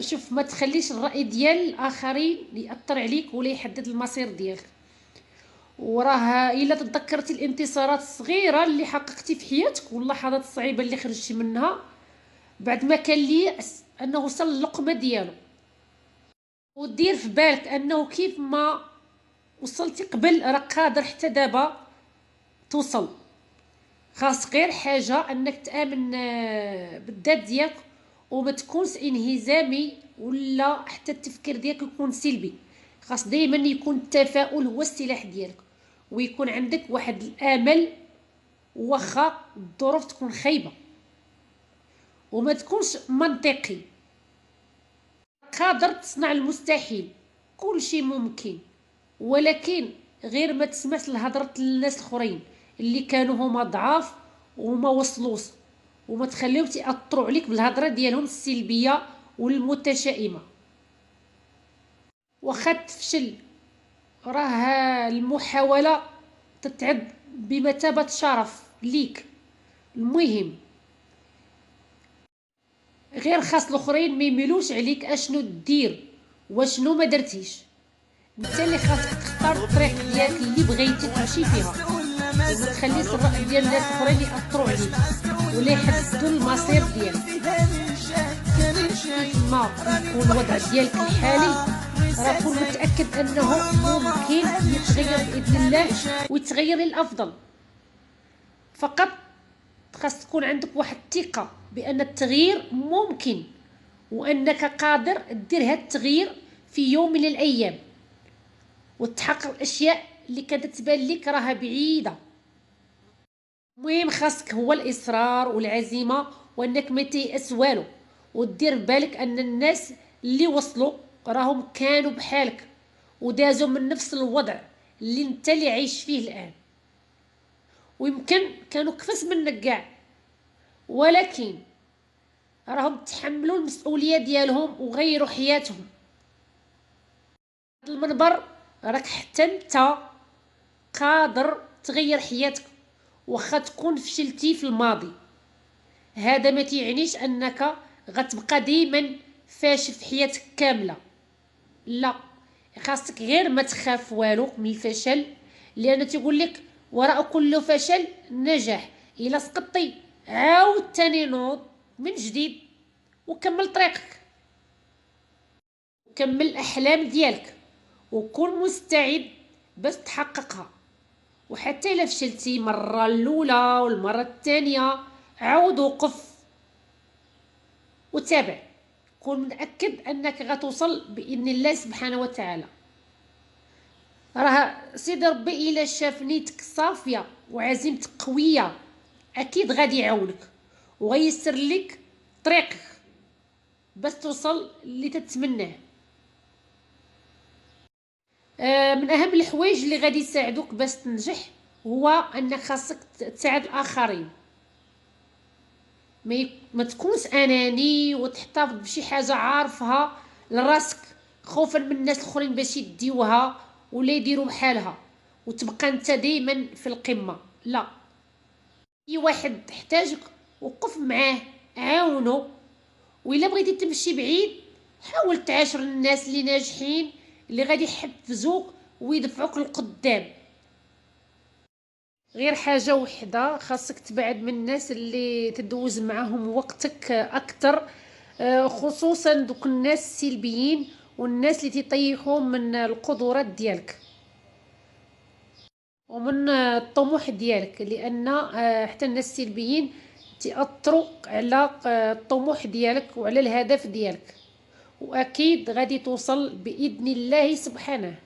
شوف، ما تخليش الرأي ديال الآخرين يأثر عليك ولا يحدد المصير ديالك. وراه الا تذكرتي الانتصارات الصغيره اللي حققتي في حياتك واللحظات الصعيبه اللي خرجتي منها بعد ما كان اليأس انه وصل اللقمه ديالو، ودير في بالك انه كيف ما وصلتي قبل راه قادر حتى دابا توصل. خاص غير حاجه انك تامن بالذات ديالك وما تكونش انهزامي ولا حتى التفكير ديالك يكون سلبي. خاص دائما يكون التفاؤل هو السلاح ديالك، ويكون عندك واحد الامل واخا الظروف تكون خايبه، وما تكونش منطقي. قادر تصنع المستحيل، كل شيء ممكن، ولكن غير ما تسمعش لهضره الناس الاخرين اللي كانوا هما ضعاف وما وصلوش، وما تخليهم ياثروا عليك بالهضره ديالهم السلبيه والمتشائمه. واخا تفشل راه المحاوله تتعد بمثابه شرف ليك. المهم غير خاص الاخرين ما يميلوش عليك اشنو دير واشنو ما درتيش. انت اللي خاصك تختار الطريق ديالك اللي بغيتي تمشي فيها، وما تخليش الراي ديال الناس الاخرين ياثروا عليك ولا يحددوا المصير ديالك. ما يكون الوضع ديالك الحالي راه كون متاكد انه ممكن يتغير باذن الله ويتغير للافضل. فقط خاص تكون عندك واحد الثقه بان التغيير ممكن، وانك قادر دير هذا التغيير في يوم من الايام وتحقق الاشياء اللي كانت تبان لك راها بعيده. المهم خاصك هو الاصرار والعزيمه، وانك ما تيأس والو، ودير بالك ان الناس اللي وصلوا راهم كانوا بحالك ودازوا من نفس الوضع اللي انت اللي عايش فيه الان، ويمكن كانوا كفاس منك كاع، ولكن راهم تحملوا المسؤوليه ديالهم وغيروا حياتهم. المنبر راك حتى انت قادر تغير حياتك واخا تكون فشلتي في الماضي. هذا ما تيعنيش انك غتبقى ديما فاشل في حياتك كامله، لا. خاصك غير ما تخاف والو من الفشل، لان تيقول لك وراء كل فشل نجاح. الا سقطتي عاود تاني نوض من جديد وكمل طريقك، كمل الاحلام ديالك وكون مستعد باش تحققها. وحتى الا فشلتي المره الاولى والمره الثانيه عاود وقف وتابع، كون متاكد انك غتوصل باذن الله سبحانه وتعالى. راه سيدي ربي الا شاف نيتك صافيه وعزيمتك قويه اكيد غادي يعاونك وغيسر لك طريقك باش توصل اللي تتمناه. من اهم الحوايج اللي غادي يساعدوك باش تنجح هو انك خاصك تساعد الاخرين. ما تكونش اناني وتحتفظ بشي حاجه عارفها لراسك خوفا من الناس الاخرين باش يديوها ولا يديروا بحالها وتبقى انت دائما في القمه. لا، اي واحد احتاجك وقف معاه عاونه، وإلا بغيتي تمشي بعيد حاول تعاشر الناس اللي ناجحين اللي غادي يحفزوك ويدفعوك للقدام. غير حاجه وحده، خاصك تبعد من الناس اللي تدوز معاهم وقتك اكثر، خصوصا دوك الناس السلبيين والناس اللي تيطيحوا من القدرات ديالك ومن الطموح ديالك، لان حتى الناس السلبيين تاثروا على الطموح ديالك وعلى الهدف ديالك، واكيد غادي توصل باذن الله سبحانه.